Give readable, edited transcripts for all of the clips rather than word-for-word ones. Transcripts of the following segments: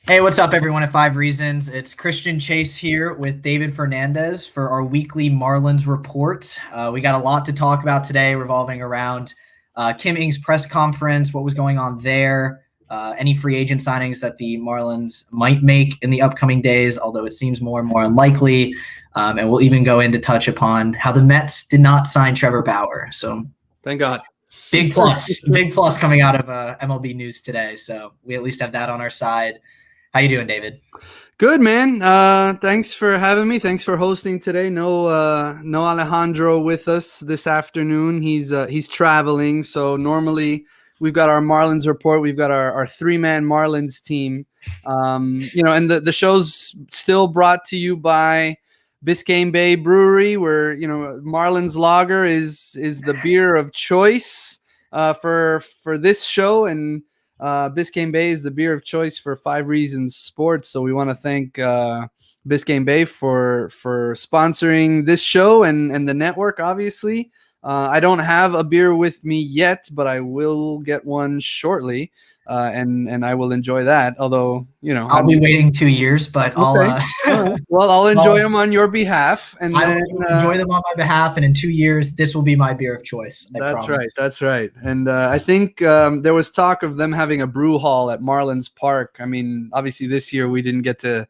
Hey, what's up, everyone at Five Reasons? It's Christian Chase here with David Fernandez for our weekly Marlins report. We got a lot to talk about today revolving around Kim Ng's press conference, what was going on there, any free agent signings that the Marlins might make in the upcoming days, although it seems more and more unlikely. And we'll even go in to touch upon how the Mets did not sign Trevor Bauer. So thank God. Big plus coming out of MLB news today. So we at least have that on our side. How you doing, David? Good, man. Thanks for having me. Thanks for hosting today. No Alejandro with us this afternoon. He's traveling. So normally we've got our Marlins report. We've got our three-man Marlins team. And the show's still brought to you by Biscayne Bay Brewery, where Marlins Lager is the beer of choice for this show, and Biscayne Bay is the beer of choice for Five Reasons Sports. So we want to thank Biscayne Bay for sponsoring this show and the network, obviously. I don't have a beer with me yet, but I will get one shortly, and I will enjoy that. Although, I'll be waiting 2 years, but okay. I'll enjoy them on your behalf, and I will enjoy them on my behalf. And in 2 years, this will be my beer of choice. That's right. And I think there was talk of them having a brew hall at Marlins Park. I mean, obviously this year we didn't get to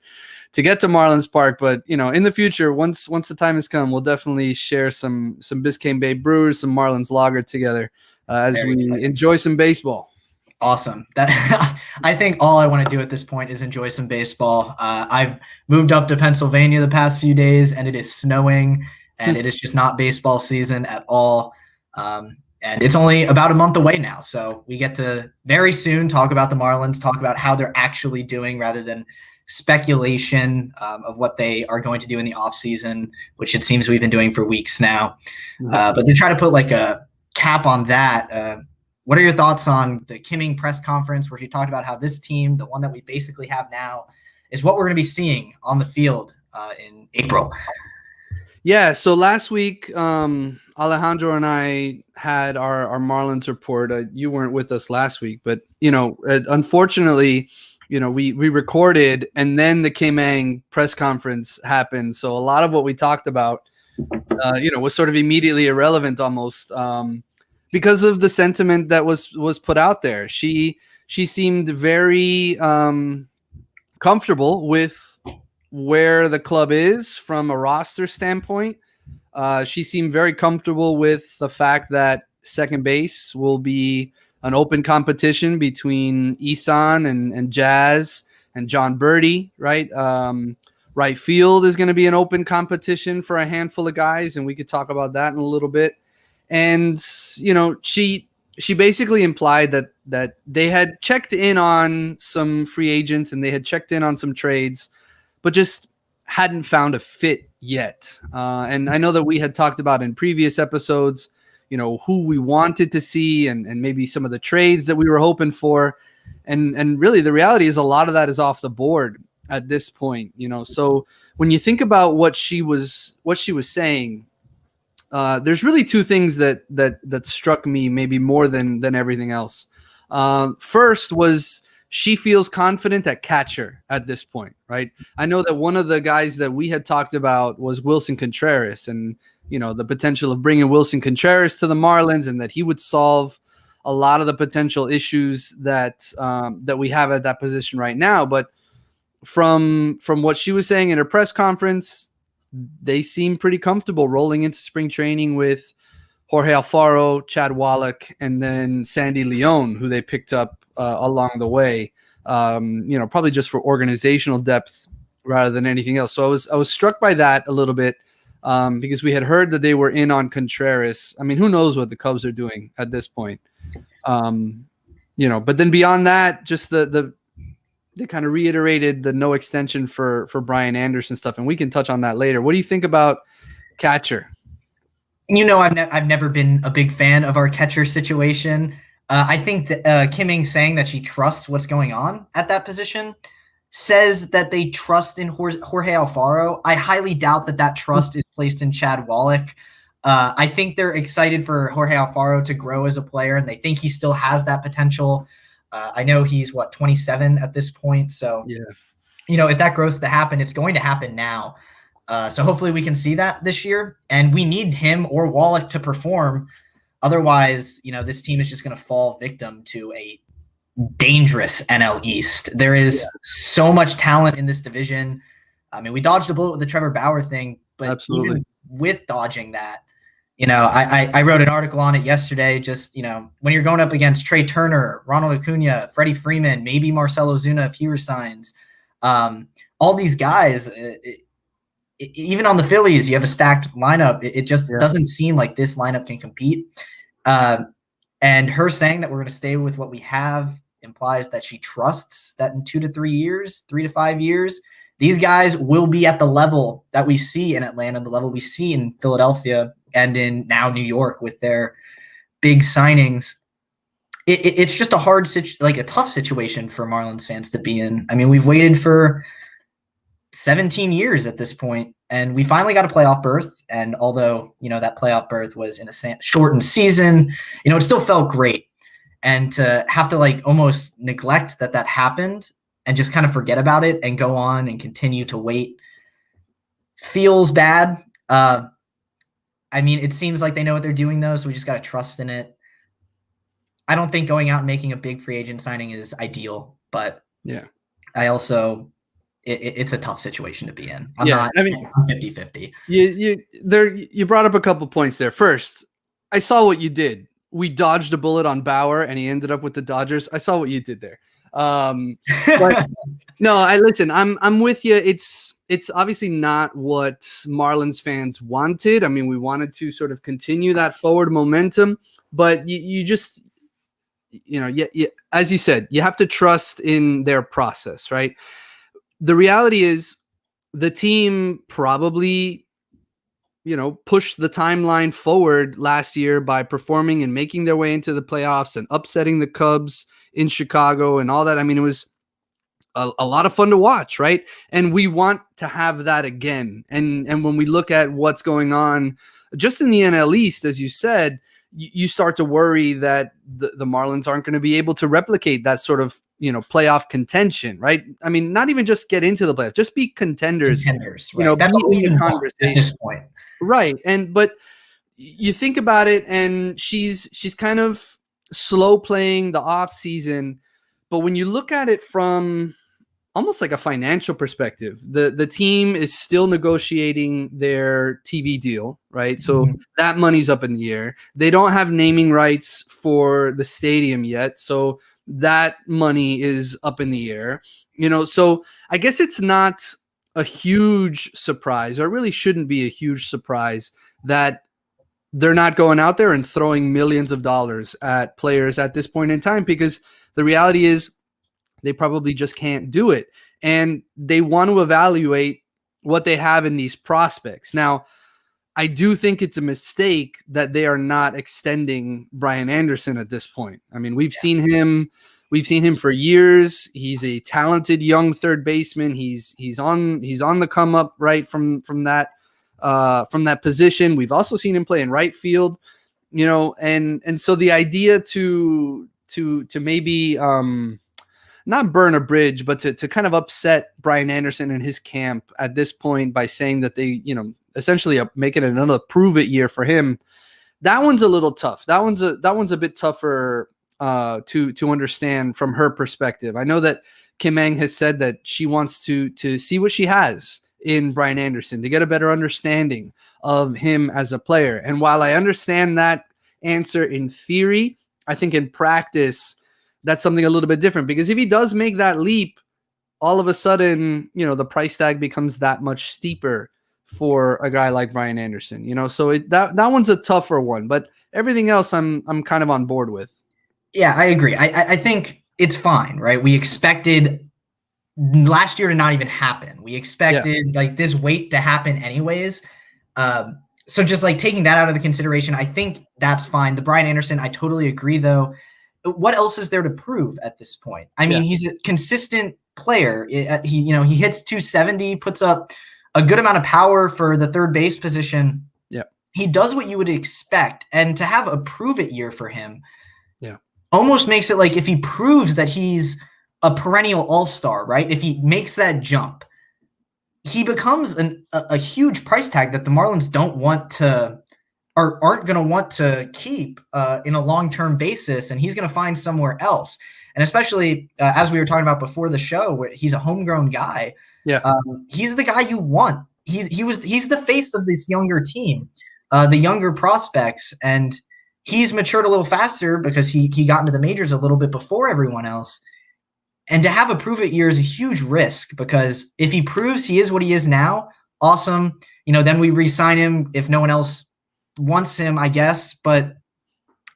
get to Marlins Park, but in the future, once the time has come, we'll definitely share some Biscayne Bay brewers, some Marlins Lager together as we enjoy some baseball. Awesome. I think all I want to do at this point is enjoy some baseball. I've moved up to Pennsylvania the past few days, and it is snowing, and it is just not baseball season at all. And it's only about a month away now, so we get to very soon talk about the Marlins, talk about how they're actually doing rather than speculation of what they are going to do in the offseason, which it seems we've been doing for weeks now. But to try to put like a cap on that, what are your thoughts on the Kim Ng press conference where she talked about how this team, the one that we basically have now, is what we're going to be seeing on the field in April? Yeah, so last week, Alejandro and I had our Marlins report. You weren't with us last week, but, unfortunately, we recorded and then the Kim Ng press conference happened. So a lot of what we talked about, was sort of immediately irrelevant almost. Because of the sentiment that was put out there. She seemed very comfortable with where the club is from a roster standpoint. She seemed very comfortable with the fact that second base will be an open competition between Isan and Jazz and John Berti, right? Right field is going to be an open competition for a handful of guys, and we could talk about that in a little bit. And, she basically implied that they had checked in on some free agents and they had checked in on some trades, but just hadn't found a fit yet. And I know that we had talked about in previous episodes, who we wanted to see and maybe some of the trades that we were hoping for. And really the reality is a lot of that is off the board at this point, So when you think about what she was saying, there's really two things that struck me maybe more than everything else. First was she feels confident at catcher at this point, right? I know that one of the guys that we had talked about was Willson Contreras, and the potential of bringing Willson Contreras to the Marlins, and that he would solve a lot of the potential issues that we have at that position right now. But from what she was saying in her press conference, they seem pretty comfortable rolling into spring training with Jorge Alfaro, Chad Wallach, and then Sandy Leon, who they picked up along the way, probably just for organizational depth rather than anything else. So I was struck by that a little bit because we had heard that they were in on Contreras. I mean, who knows what the Cubs are doing at this point? But then beyond that, just they kind of reiterated the no extension for Brian Anderson stuff, and we can touch on that later. What do you think about catcher? I've never been a big fan of our catcher situation. I think that Kim Ng saying that she trusts what's going on at that position says that they trust in Jorge Alfaro. I highly doubt that trust is placed in Chad Wallach. I think they're excited for Jorge Alfaro to grow as a player, and they think he still has that potential. I know he's 27 at this point. So, Yeah. If that growth to happen, it's going to happen now. So hopefully we can see that this year, and we need him or Wallach to perform. Otherwise, this team is just going to fall victim to a dangerous NL East. There is so much talent in this division. I mean, we dodged a bullet with the Trevor Bauer thing, but Absolutely. even with dodging that, I wrote an article on it yesterday. Just, when you're going up against Trey Turner, Ronald Acuna, Freddie Freeman, maybe Marcell Ozuna if he resigns, all these guys, even on the Phillies, you have a stacked lineup. It just doesn't seem like this lineup can compete. And her saying that we're going to stay with what we have implies that she trusts that in 2 to 3 years, 3 to 5 years, these guys will be at the level that we see in Atlanta, the level we see in Philadelphia, and in now New York with their big signings. It's just a tough situation for Marlins fans to be in. I mean, we've waited for 17 years at this point, and we finally got a playoff berth. And although, that playoff berth was in a shortened season, it still felt great. And to have to almost neglect that happened and just kind of forget about it and go on and continue to wait feels bad. I mean, it seems like they know what they're doing though, so we just got to trust in it. I don't think going out and making a big free agent signing is ideal, but I also, it's a tough situation to be in. I'm 50-50. You brought up a couple points there. First, I saw what you did. We dodged a bullet on Bauer and he ended up with the Dodgers. I saw what you did there. But no, listen, I'm with you. It's obviously not what Marlins fans wanted. I mean, we wanted to sort of continue that forward momentum, but you just, as you said, you have to trust in their process, right? The reality is the team probably, pushed the timeline forward last year by performing and making their way into the playoffs and upsetting the Cubs in Chicago and all that. I mean, it was a lot of fun to watch, right? And we want to have that again. And when we look at what's going on just in the NL East, as you said, you start to worry that the Marlins aren't going to be able to replicate that sort of, playoff contention, right? I mean, not even just get into the playoffs, just be contenders. Right. That's all in the conversation at this point. Right. But you think about it, and she's kind of slow playing the off season. But when you look at it from almost like a financial perspective, the team is still negotiating their TV deal, right? So that money's up in the air. They don't have naming rights for the stadium yet. So that money is up in the air, so I guess it's not a huge surprise, or it really shouldn't be a huge surprise that they're not going out there and throwing millions of dollars at players at this point in time, because the reality is they probably just can't do it. And they want to evaluate what they have in these prospects. Now, I do think it's a mistake that they are not extending Brian Anderson at this point. I mean, we've seen him for years. He's a talented young third baseman. He's on the come up, right, from that position. We've also seen him play in right field, and so the idea to maybe not burn a bridge, but to kind of upset Brian Anderson and his camp at this point by saying that they, essentially make it another prove it year for him. That one's a little tough. That one's a bit tougher to understand from her perspective. I know that Kim Ng has said that she wants to see what she has in Brian Anderson to get a better understanding of him as a player. And while I understand that answer in theory, I think in practice, that's something a little bit different, because if he does make that leap, all of a sudden, the price tag becomes that much steeper for a guy like Brian Anderson, so that one's a tougher one, but everything else I'm kind of on board with. Yeah, I agree. I think it's fine, right? We expected last year to not even happen. We expected this wait to happen anyways. So just taking that out of the consideration, I think that's fine. The Brian Anderson, I totally agree though. What else is there to prove at this point? I mean, he's a consistent player. He hits 270, puts up a good amount of power for the third base position. Yeah. He does what you would expect. And to have a prove it year for him, almost makes it like if he proves that he's a perennial all-star, right? If he makes that jump, he becomes a huge price tag that the Marlins don't want to or aren't going to want to keep in a long-term basis, and he's going to find somewhere else. And especially as we were talking about before the show, where he's a homegrown guy. Yeah. He's the guy you want. He's the face of this younger team, the younger prospects, and he's matured a little faster because he got into the majors a little bit before everyone else. And to have a prove it year is a huge risk, because if he proves he is what he is now, awesome. Then we re-sign him if no one else wants him, I guess. But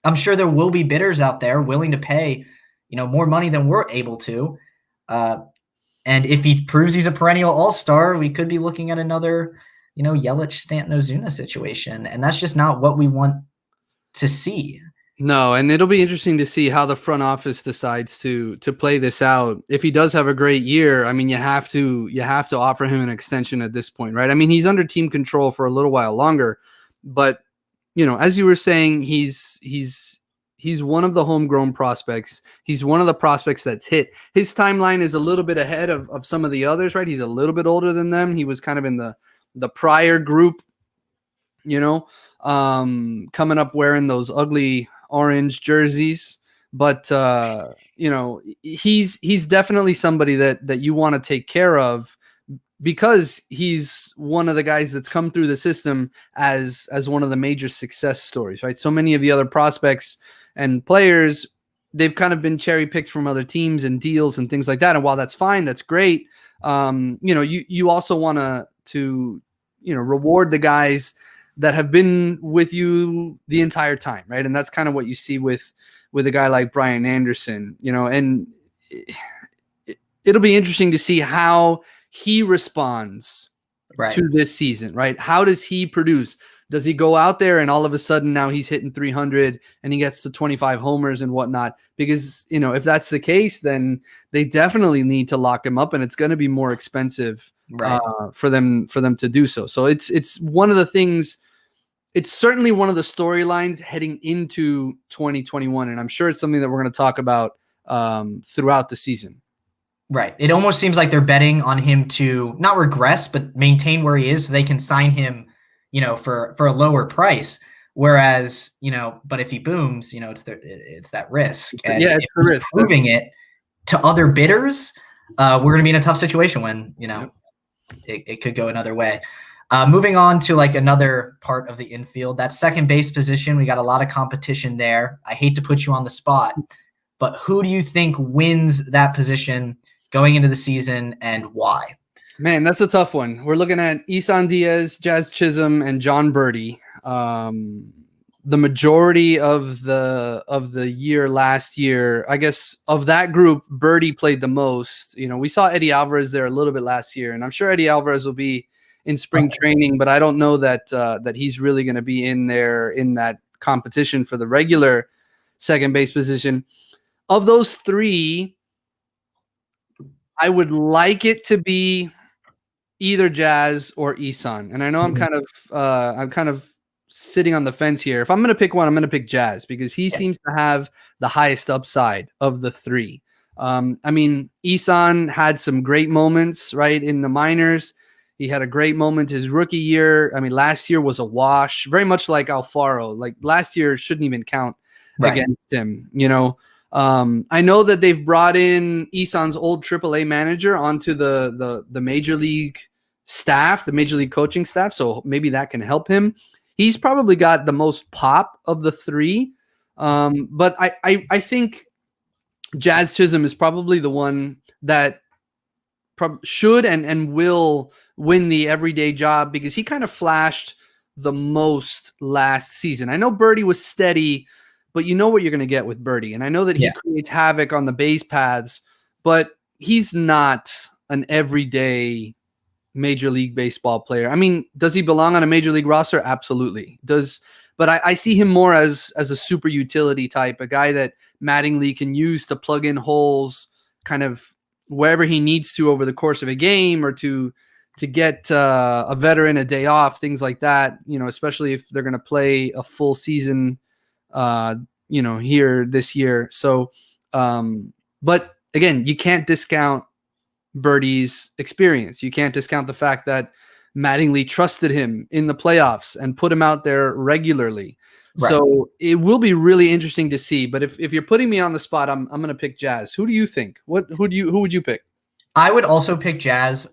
I'm sure there will be bidders out there willing to pay, more money than we're able to. And if he proves he's a perennial all-star, we could be looking at another, Yelich, Stanton, Ozuna situation. And that's just not what we want to see. No, and it'll be interesting to see how the front office decides to play this out. If he does have a great year, I mean, you have to offer him an extension at this point, right? I mean, he's under team control for a little while longer, but as you were saying, he's one of the homegrown prospects. He's one of the prospects that's hit. His timeline is a little bit ahead of some of the others, right? He's a little bit older than them. He was kind of in the prior group, coming up wearing those ugly orange jerseys, but he's definitely somebody that you want to take care of, because he's one of the guys that's come through the system as one of the major success stories, right? So many of the other prospects and players, they've kind of been cherry picked from other teams and deals and things like that. And while that's fine, that's great. You also want to reward the guys that have been with you the entire time, right? And that's kind of what you see with a guy like Brian Anderson, and it'll be interesting to see how he responds to this season, right? How does he produce? Does he go out there and all of a sudden now he's hitting 300 and he gets to 25 homers and whatnot? Because, if that's the case, then they definitely need to lock him up, and it's going to be more expensive for them to do so. So it's one of the things. It's certainly one of the storylines heading into 2021, and I'm sure it's something that we're going to talk about throughout the season. Right. It almost seems like they're betting on him to not regress, but maintain where he is, so they can sign him, for a lower price. Whereas, but if he booms, it's that risk. And it's the risk. Proving it to other bidders, we're going to be in a tough situation when, it could go another way. Moving on to another part of the infield, that second base position, we got a lot of competition there. I hate to put you on the spot, but who do you think wins that position going into the season, and why? Man, that's a tough one. We're looking at Isan, Díaz, Jazz Chisholm, and John Berti. The majority of the year last year, I guess, of that group, Berti played the most. We saw Eddie Alvarez there a little bit last year, and I'm sure Eddie Alvarez will be in spring training, but I don't know that he's really going to be in there in that competition for the regular second base position. Of those three, I would like it to be either Jazz or Isan. And I know I'm kind of sitting on the fence here. If I'm going to pick one, I'm going to pick Jazz, because he seems to have the highest upside of the three. I mean, Isan had some great moments, right, in the minors. He had a great moment his rookie year. I mean, last year was a wash, very much like Alfaro. Like, last year shouldn't even count against him, I know that they've brought in Isan's old AAA manager onto the major league staff, the major league coaching staff, so maybe that can help him. He's probably got the most pop of the three, but I think Jazz Chisholm is probably the one that should and will win the everyday job, because he kind of flashed the most last season. I know Berti was steady, but you know what you're going to get with Berti. And I know that he creates havoc on the base paths, but he's not an everyday Major League Baseball player. I mean, does he belong on a Major League roster? Absolutely. But I see him more as a super utility type, a guy that Mattingly can use to plug in holes kind of wherever he needs to over the course of a game, or to get a veteran a day off, things like that, especially if they're going to play a full season, here this year. So, but again, you can't discount Berti's experience. You can't discount the fact that Mattingly trusted him in the playoffs and put him out there regularly. Right. So it will be really interesting to see. But if you're putting me on the spot, I'm going to pick Jazz. Who do you think? Who would you pick? I would also pick Jazz,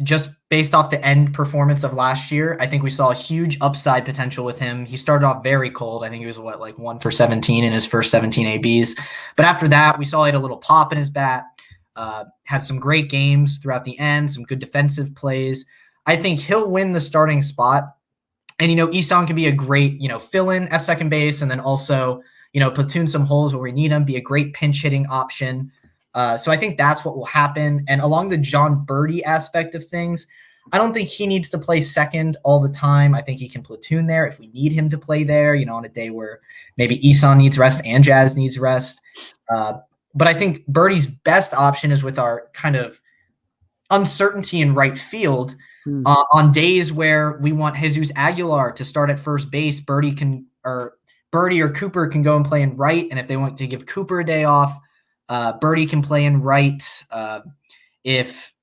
just based off the end performance of last year. I think we saw a huge upside potential with him. He started off very cold. I think he was 1 for 17 in his first 17 ABs. But after that, we saw he had a little pop in his bat. Had some great games throughout the end, some good defensive plays. I think he'll win the starting spot. And, Isan can be a great, fill-in at second base, and then also, platoon some holes where we need him, be a great pinch-hitting option. So I think that's what will happen. And along the Jon Berti aspect of things, I don't think he needs to play second all the time. I think he can platoon there if we need him to play there, on a day where maybe Isan needs rest and Jazz needs rest. But I think Berti's best option is with our kind of uncertainty in right field. On days where we want Jesus Aguilar to start at first base, Berti or Cooper can go and play in right. And if they want to give Cooper a day off, Berti can play in right. If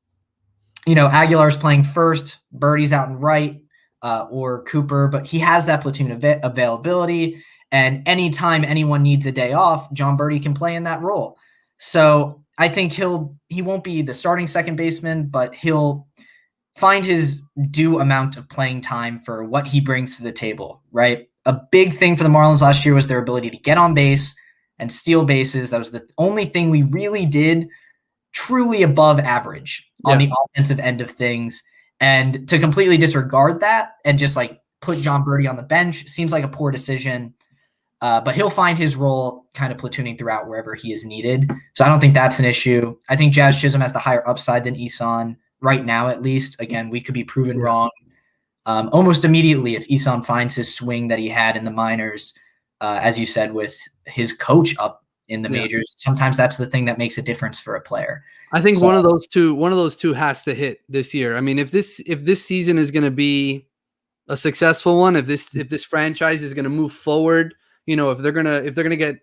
Aguilar's playing first, Berti's out in right, or Cooper, but he has that platoon availability. And anytime anyone needs a day off, Jon Berti can play in that role. So I think he won't be the starting second baseman, but he'll find his due amount of playing time for what he brings to the table, right? A big thing for the Marlins last year was their ability to get on base and steal bases. That was the only thing we really did truly above average on the offensive end of things. And to completely disregard that and just put Jon Berti on the bench seems like a poor decision. But he'll find his role kind of platooning throughout wherever he is needed. So I don't think that's an issue. I think Jazz Chisholm has the higher upside than Isan right now, at least. Again, we could be proven wrong almost immediately if Isan finds his swing that he had in the minors, as you said, with his coach up in the majors. Sometimes that's the thing that makes a difference for a player. I think one of those two has to hit this year. I mean, if this season is going to be a successful one, if this franchise is going to move forward, if they're gonna get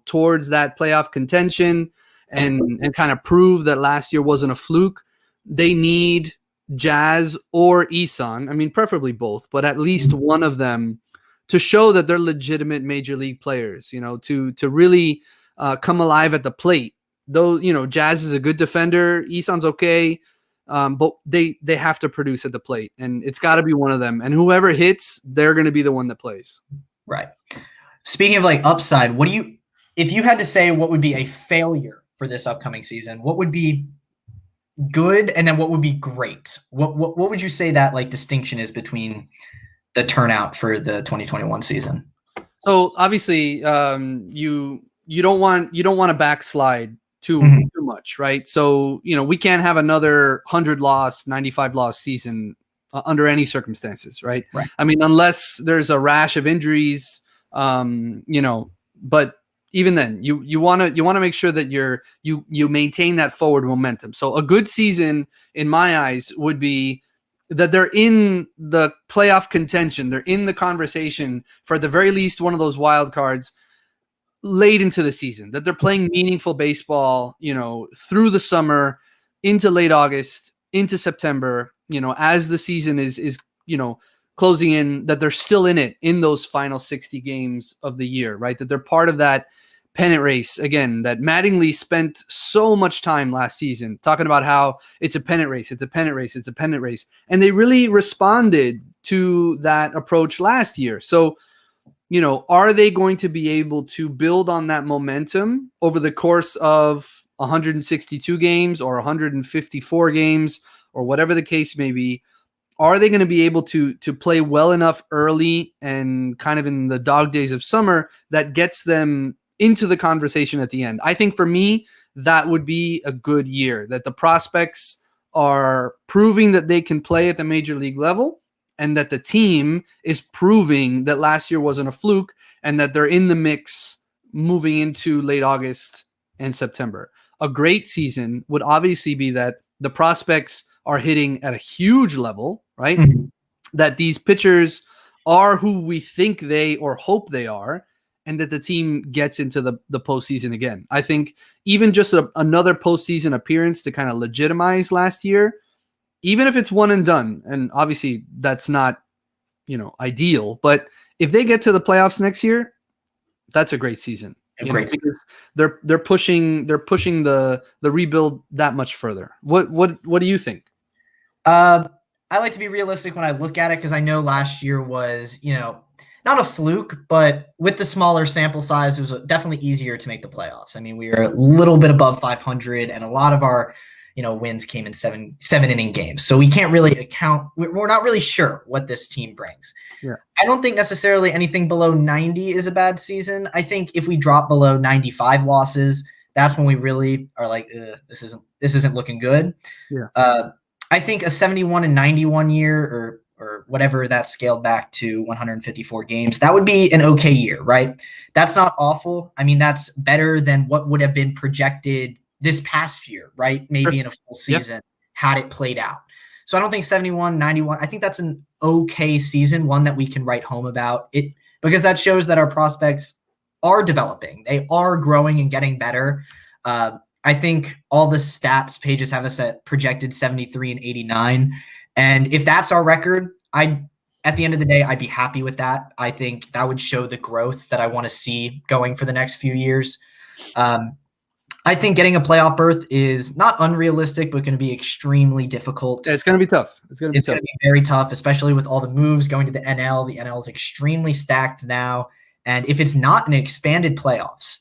towards that playoff contention and kind of prove that last year wasn't a fluke, they need Jazz or Isan. I mean, preferably both, but at least one of them to show that they're legitimate major league players. To really come alive at the plate. Though Jazz is a good defender, Isan's okay, but they have to produce at the plate, and it's got to be one of them. And whoever hits, they're going to be the one that plays. Right. Speaking of upside, if you had to say what would be a failure for this upcoming season, what would be good and then what would be great? What would you say that distinction is between the turnout for the 2021 season? So obviously, you don't want to backslide too much, right? So we can't have another 100-loss, 95-loss season under any circumstances, right? I mean, unless there's a rash of injuries. But even then you want to make sure that you maintain that forward momentum. So a good season in my eyes would be that they're in the playoff contention. They're in the conversation for at the very least one of those wild cards late into the season, that they're playing meaningful baseball, through the summer into late August, into September, as the season is closing in, that they're still in it in those final 60 games of the year, right? That they're part of that pennant race again, that Mattingly spent so much time last season talking about how it's a pennant race, it's a pennant race, it's a pennant race. And they really responded to that approach last year. So, are they going to be able to build on that momentum over the course of 162 games or 154 games or whatever the case may be? Are they going to be able to play well enough early and kind of in the dog days of summer that gets them into the conversation at the end? I think for me, that would be a good year, that the prospects are proving that they can play at the major league level and that the team is proving that last year wasn't a fluke and that they're in the mix moving into late August and September. A great season would obviously be that the prospects are hitting at a huge level, right? That these pitchers are who we think they or hope they are, and that the team gets into the postseason again. I think even just another postseason appearance to kind of legitimize last year, even if it's one and done, and obviously that's not, ideal, but if they get to the playoffs next year, that's a great season. Because they're pushing the rebuild that much further. What do you think? I like to be realistic when I look at it, because I know last year was, not a fluke, but with the smaller sample size, it was definitely easier to make the playoffs. I mean, we were a little bit above 500, and a lot of our, wins came in seven inning games. So we can't really account. We're not really sure what this team brings. Yeah. I don't think necessarily anything below 90 is a bad season. I think if we drop below 95 losses, that's when we really are like, this isn't looking good. Yeah. I think a 71 and 91 year, or whatever that's scaled back to 154 games, that would be an okay year, right? That's not awful. I mean, that's better than what would have been projected this past year, right? Maybe in a full season had it played out. So I don't think 71, 91, I think that's an okay season, one that we can write home about it, because that shows that our prospects are developing. They are growing and getting better. I think all the stats pages have us at projected 73 and 89. And if that's our record, at the end of the day, I'd be happy with that. I think that would show the growth that I want to see going for the next few years. I think getting a playoff berth is not unrealistic, but going to be extremely difficult. Yeah, it's going to be tough. It's going to be very tough, especially with all the moves going to the NL. The NL is extremely stacked now. And if it's not an expanded playoffs,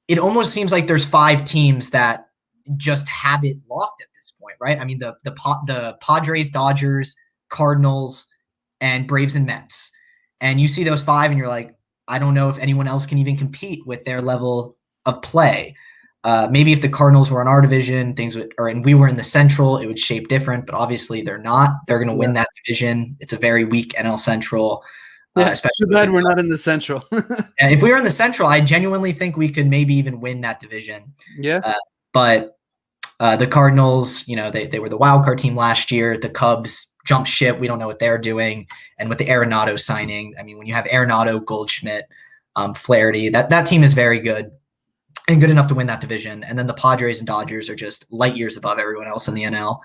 it almost seems like there's 5 teams that just have it locked at this point, right? I mean, the Padres, Dodgers, Cardinals, and Braves and Mets. And you see those 5 and you're like, I don't know if anyone else can even compete with their level of play. Maybe if the Cardinals were in our division, and we were in the Central, it would shape different, but obviously they're not. They're going to win that division. It's a very weak NL Central. Especially too bad we're not in the Central. And if we were in the Central, I genuinely think we could maybe even win that division. Yeah. But the Cardinals, they were the wild card team last year. The Cubs jumped ship. We don't know what they're doing. And with the Arenado signing, I mean, when you have Arenado, Goldschmidt, Flaherty, that team is very good and good enough to win that division. And then the Padres and Dodgers are just light years above everyone else in the NL.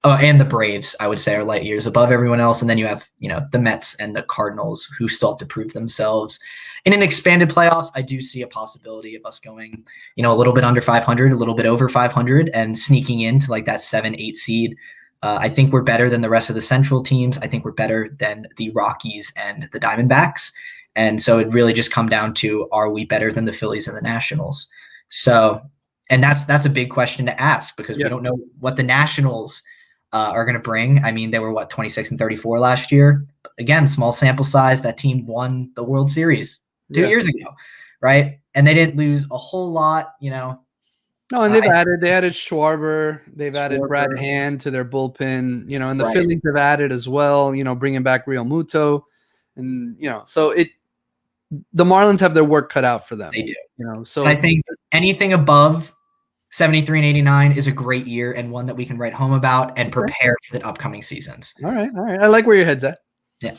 And the Braves, I would say, are light years above everyone else. And then you have, the Mets and the Cardinals, who still have to prove themselves. In an expanded playoffs, I do see a possibility of us going, a little bit under 500, a little bit over 500, and sneaking into like that 7-8 seed. I think we're better than the rest of the Central teams. I think we're better than the Rockies and the Diamondbacks. And so it really just come down to, are we better than the Phillies and the Nationals? So, and that's a big question to ask, because we don't know what the Nationals are going to bring. I mean, they were 26 and 34 last year. Again, small sample size. That team won the World Series 2 years ago, right? And they didn't lose a whole lot, No, and they added Schwarber, they've added Brad Hand to their bullpen, and the Phillies have added as well, bringing back Real Muto, and so the Marlins have their work cut out for them. They do, So I think anything above 73 and 89 is a great year, and one that we can write home about and prepare for the upcoming seasons. All right. I like where your head's at. Yeah.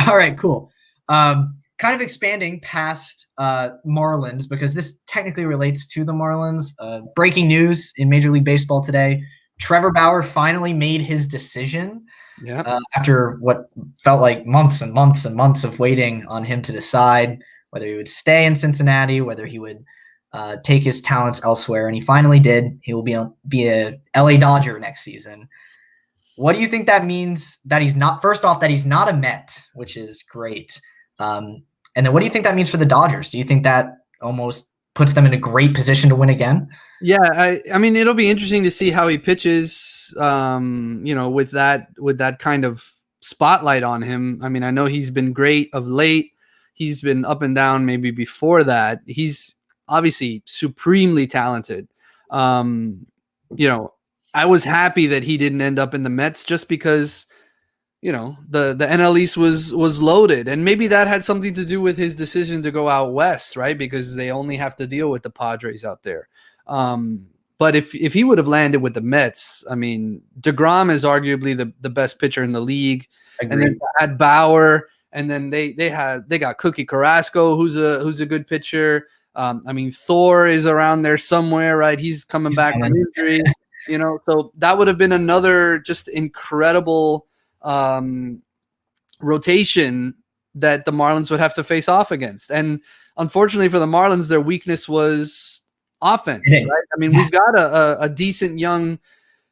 All right, cool. Kind of expanding past Marlins, because this technically relates to the Marlins. Breaking news in Major League Baseball today: Trevor Bauer finally made his decision. Yeah. After what felt like months and months and months of waiting on him to decide whether he would stay in Cincinnati, whether he would take his talents elsewhere, and he finally did. He will be a LA Dodger next season. What do you think that means? That he's not, first off, that he's not a Met, which is great. And then what do you think that means for the Dodgers? Do you think that almost puts them in a great position to win again? Yeah, I mean, it'll be interesting to see how he pitches, with that kind of spotlight on him. I mean, I know he's been great of late. He's been up and down maybe before that. He's obviously supremely talented. I was happy that he didn't end up in the Mets, just because, the NL East was loaded, and maybe that had something to do with his decision to go out west, right? Because they only have to deal with the Padres out there. But if he would have landed with the Mets, I mean, DeGrom is arguably the best pitcher in the league. Agreed. And then add Bauer And then they got Cookie Carrasco, who's a good pitcher. I mean, Thor is around there somewhere, right? He's coming back from injury, so that would have been another just incredible rotation that the Marlins would have to face off against. And unfortunately for the Marlins, their weakness was offense, right? I mean, we've got a decent young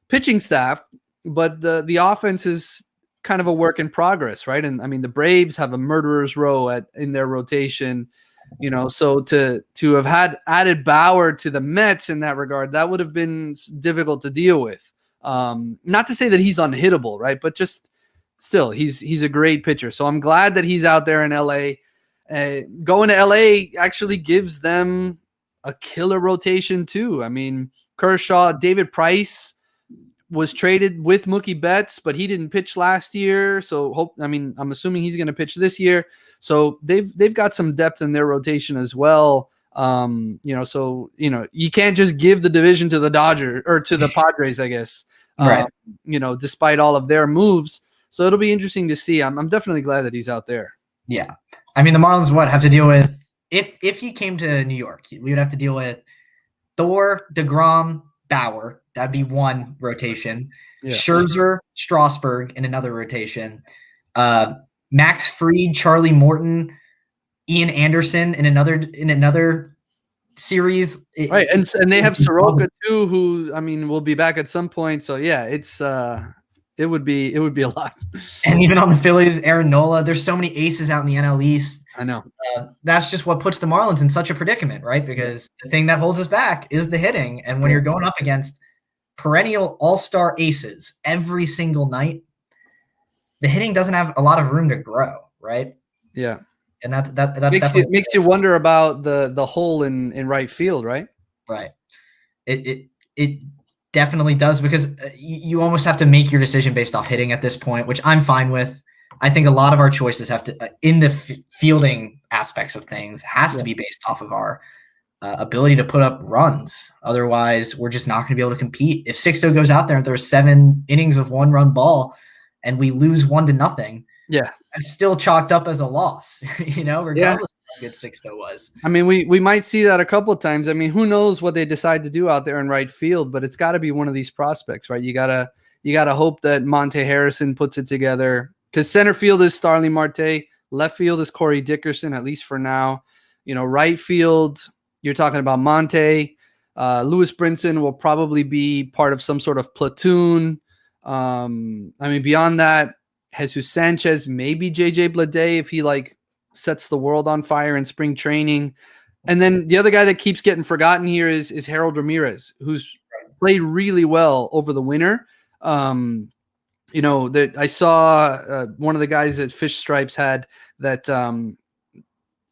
pitching staff, but the offense is kind of a work in progress, right? And I mean, the Braves have a murderer's row in their rotation, so to have had added Bauer to the Mets in that regard, that would have been difficult to deal with. Not to say that he's unhittable, right? But just still, he's a great pitcher. So I'm glad that he's out there in LA. Going to LA actually gives them a killer rotation too. I mean, Kershaw, David Price was traded with Mookie Betts, but he didn't pitch last year. So I'm assuming he's going to pitch this year. So they've got some depth in their rotation as well. So you can't just give the division to the Dodgers or to the Padres, I guess. Right. Despite all of their moves. So it'll be interesting to see. I'm definitely glad that he's out there. Yeah. I mean, the Marlins have to deal with if he came to New York, we would have to deal with Thor, DeGrom, Bauer. That'd be one rotation. Yeah. Scherzer, Strasburg in another rotation. Max Fried, Charlie Morton, Ian Anderson in another series. Right, and they have Soroka too, who will be back at some point. So yeah, it would be a lot. And even on the Phillies, Aaron Nola. There's so many aces out in the NL East. I know. That's just what puts the Marlins in such a predicament, right? Because the thing that holds us back is the hitting. And when you're going up against perennial all-star aces every single night, the hitting doesn't have a lot of room to grow, right? Yeah. And that makes you wonder about the hole in right field, right? Right. It definitely does, because you almost have to make your decision based off hitting at this point, which I'm fine with. I think a lot of our choices have to, in the fielding aspects of things, has to be based off of our ability to put up runs. Otherwise, we're just not going to be able to compete. If Sixto goes out there and there's 7 innings of 1-run ball and we lose 1-0, it's still chalked up as a loss, regardless of how good Sixto was. I mean, we might see that a couple of times. I mean, who knows what they decide to do out there in right field, but it's got to be one of these prospects, right? You gotta hope that Monte Harrison puts it together, because center field is Starling Marte, left field is Corey Dickerson, at least for now. Right field, you're talking about Monte. Lewis Brinson will probably be part of some sort of platoon. Beyond that, Jesus Sanchez, maybe JJ Bleday if he sets the world on fire in spring training. And then the other guy that keeps getting forgotten here is Harold Ramirez, who's played really well over the winter. That I saw one of the guys at Fish Stripes had that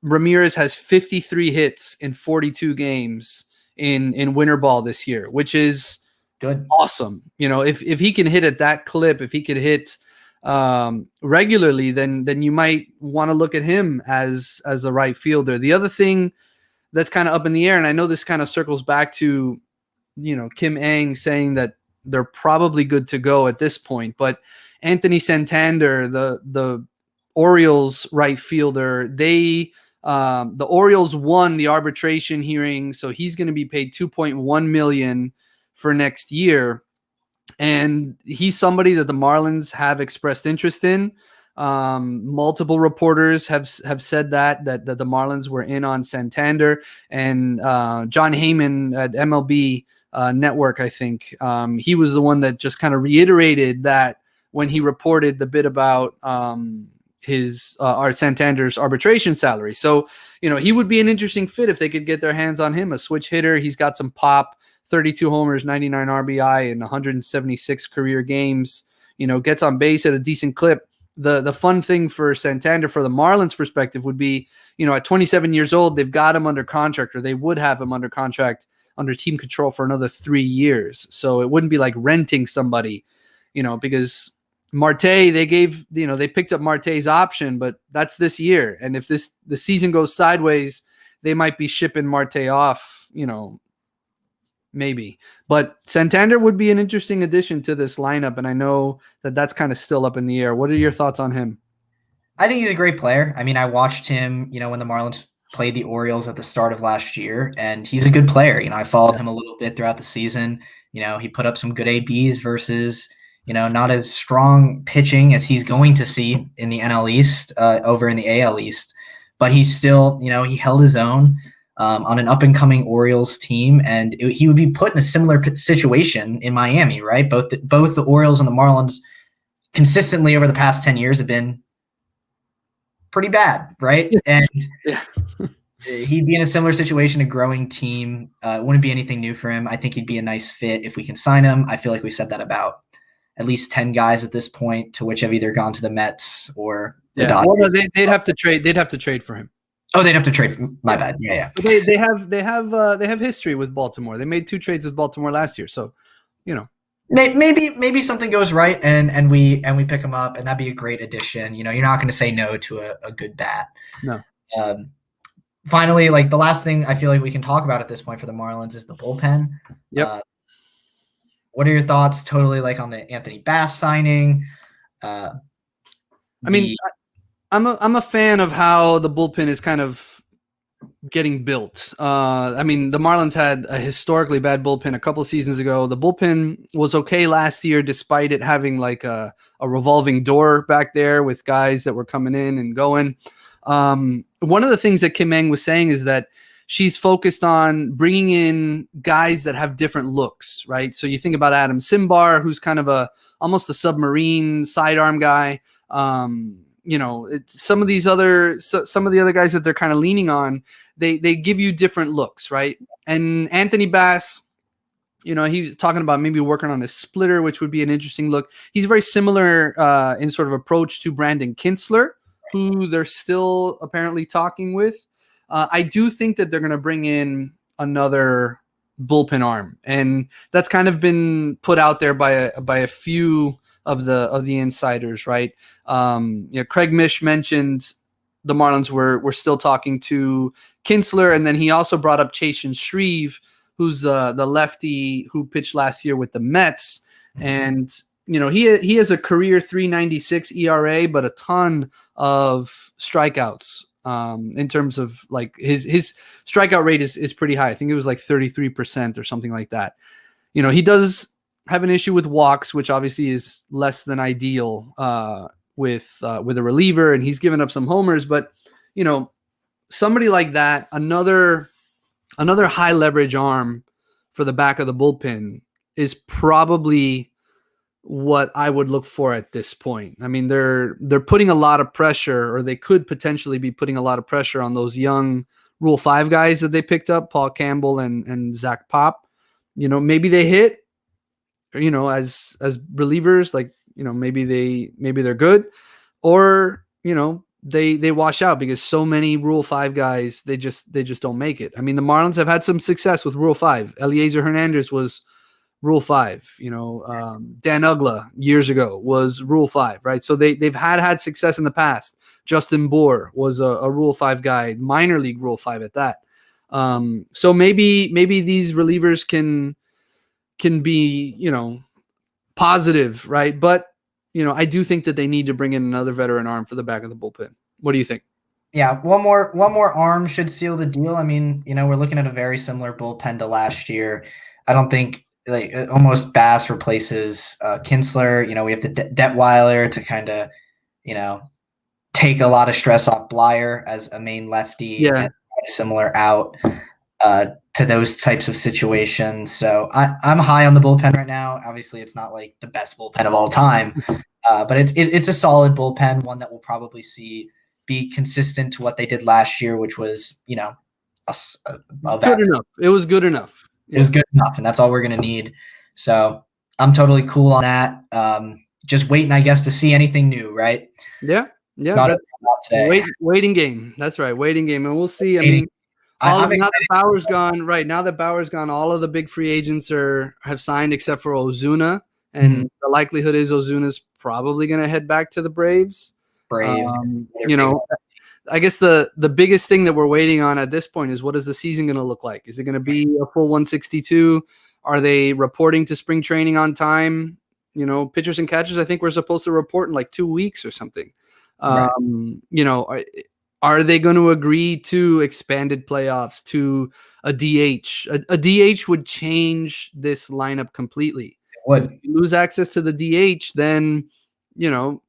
Ramirez has 53 hits in 42 games in winter ball this year, which is good, awesome. If he can hit at that clip, if he could hit regularly, then you might want to look at him as a right fielder. The other thing that's kind of up in the air, and I know this kind of circles back to Kim Ng saying that they're probably good to go at this point, but Anthony Santander, the Orioles right fielder, the Orioles won the arbitration hearing, so he's going to be paid $2.1 million for next year. And he's somebody that the Marlins have expressed interest in. Multiple reporters have said that the Marlins were in on Santander, and John Heyman at MLB Network, I think, he was the one that just kind of reiterated that when he reported the bit about Santander's arbitration salary. So, he would be an interesting fit if they could get their hands on him, a switch hitter. He's got some pop. 32 homers, 99 RBI, and 176 career games, gets on base at a decent clip. The fun thing for Santander, for the Marlins perspective, would be, at 27 years old, they've got him under contract, or they would have him under contract under team control for another 3 years. So it wouldn't be like renting somebody, because Marte, they picked up Marte's option, but that's this year. And if the season goes sideways, they might be shipping Marte off, maybe. But Santander would be an interesting addition to this lineup, and I know that that's kind of still up in the air. What are your thoughts on him? I think he's a great player. I mean, I watched him, when the Marlins played the Orioles at the start of last year, and he's a good player. I followed him a little bit throughout the season. He put up some good ABs versus, not as strong pitching as he's going to see in the NL East, over in the AL East. But he's still, he held his own on an up-and-coming Orioles team, and he would be put in a similar situation in Miami, right? Both the Orioles and the Marlins consistently over the past 10 years have been pretty bad, right? And he'd be in a similar situation, a growing team. It wouldn't be anything new for him. I think he'd be a nice fit if we can sign him. I feel like we said that about at least 10 guys at this point, to which have either gone to the Mets or the Dodgers. Well, they'd have to trade. They'd have to trade for him. Oh, they'd have to trade. My bad. Yeah. They have history with Baltimore. They made 2 trades with Baltimore last year, so maybe something goes right and we pick him up, and that'd be a great addition. You're not going to say no to a good bat. No. Finally, like the last thing I feel like we can talk about at this point for the Marlins is the bullpen. Yep. What are your thoughts totally like on the Anthony Bass signing? I mean, I'm a fan of how the bullpen is kind of getting built. I mean, the Marlins had a historically bad bullpen a couple seasons ago. The bullpen was okay last year, despite it having like a revolving door back there with guys that were coming in and going. One of the things that Kim Eng was saying is that she's focused on bringing in guys that have different looks, right? So you think about Adam Simbar, who's kind of almost a submarine sidearm guy. Some of the other guys that they're kind of leaning on, they give you different looks, right? And Anthony Bass, he was talking about maybe working on a splitter, which would be an interesting look. He's very similar in sort of approach to Brandon Kintzler, who they're still apparently talking with. I do think that they're going to bring in another bullpen arm, and that's kind of been put out there by a few of the insiders, right? Craig Mish mentioned the Marlins were still talking to Kintzler, and then he also brought up Chasen Shreve, who's the lefty who pitched last year with the Mets, and he has a career 3.96 ERA, but a ton of strikeouts. In terms of like his strikeout rate is pretty high. I think it was like 33% or something like that. He does have an issue with walks, which obviously is less than ideal with a reliever, and he's given up some homers. But somebody like that, another high leverage arm for the back of the bullpen is probably what I would look for at this point. I mean, they're putting a lot of pressure, or they could potentially be putting a lot of pressure on those young Rule 5 guys that they picked up, Paul Campbell and Zach Pop. Maybe they hit, as relievers, like, maybe they're good, or, they wash out because so many Rule 5 guys, they just don't make it. I mean, the Marlins have had some success with Rule 5. Eliezer Hernandez was Rule 5, Dan Ugla years ago was Rule 5, right? So they've had success in the past. Justin Bohr was a Rule 5 guy, minor league Rule 5 at that. So maybe these relievers can be, positive, right? But, I do think that they need to bring in another veteran arm for the back of the bullpen. What do you think? Yeah, one more arm should seal the deal. I mean, we're looking at a very similar bullpen to last year. I don't think almost Bass replaces Kintzler. We have the Detweiler to kind of, take a lot of stress off Blyer as a main lefty, and similar out to those types of situations. So I'm high on the bullpen right now. Obviously, it's not like the best bullpen of all time, but it's a solid bullpen, one that we'll probably see be consistent to what they did last year, which was, good enough. It was good enough. It was good enough, and that's all we're going to need. So I'm totally cool on that. Just waiting, I guess, to see anything new, right? Yeah. That's waiting game. That's right, waiting game, and we'll see. I mean, now that Bauer's gone, right? Now that Bauer's gone, all of the big free agents have signed except for Ozuna, and the likelihood is Ozuna's probably going to head back to the Braves. I guess the biggest thing that we're waiting on at this point is, what is the season going to look like? Is it going to be a full 162? Are they reporting to spring training on time? Pitchers and catchers, I think we're supposed to report in like 2 weeks or something. Right. You know, are they going to agree to expanded playoffs, to a DH? A DH would change this lineup completely. Because if you lose access to the DH, then, you know,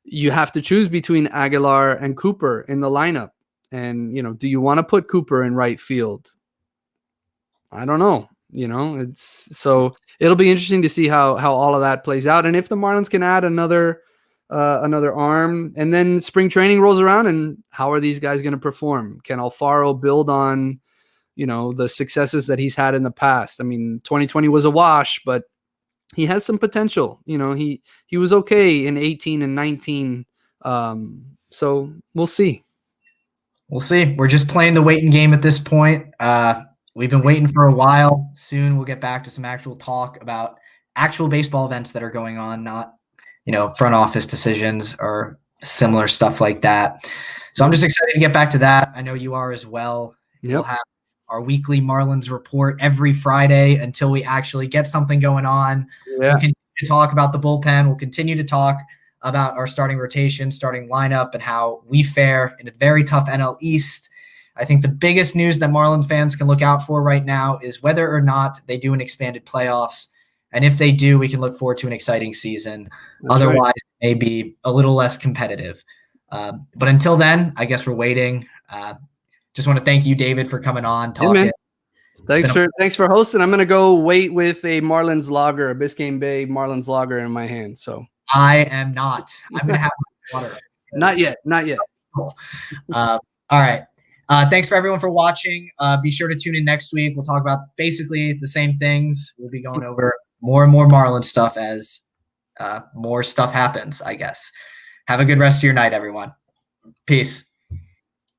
you have to choose between Aguilar and Cooper in the lineup. And, you know, do you want to put Cooper in right field? I don't know. You know, it'll be interesting to see how all of that plays out, and if the Marlins can add another arm, and then spring training rolls around, and how are these guys going to perform? Can Alfaro build on, you know, the successes that he's had in the past? I mean, 2020 was a wash, but he has some potential. You know, he was okay in 18 and 19. So we'll see. We'll see. We're just playing the waiting game at this point. We've been waiting for a while. Soon we'll get back to some actual talk about actual baseball events that are going on, not, you know, front office decisions or similar stuff like that. So I'm just excited to get back to that. I know you are as well. Yep. We'll have our weekly Marlins report every Friday until we actually get something going on. Yeah. We'll continue to talk about the bullpen. We'll continue to talk about our starting rotation, starting lineup, and how we fare in a very tough NL East. I think the biggest news that Marlins fans can look out for right now is whether or not they do an expanded playoffs. And if they do, we can look forward to an exciting season. That's Otherwise, right. it may be a little less competitive. But until then, I guess we're waiting. Just want to thank you, David, for coming on, talking. Yeah, thanks for hosting. I'm gonna go wait with a Marlins lager, a Biscayne Bay Marlins lager in my hand. So I am not. I'm gonna have water. Not yet. Cool. All right. Thanks for everyone for watching. Be sure to tune in next week. We'll talk about basically the same things. We'll be going over more and more Marlins stuff as more stuff happens, I guess. Have a good rest of your night, everyone. Peace.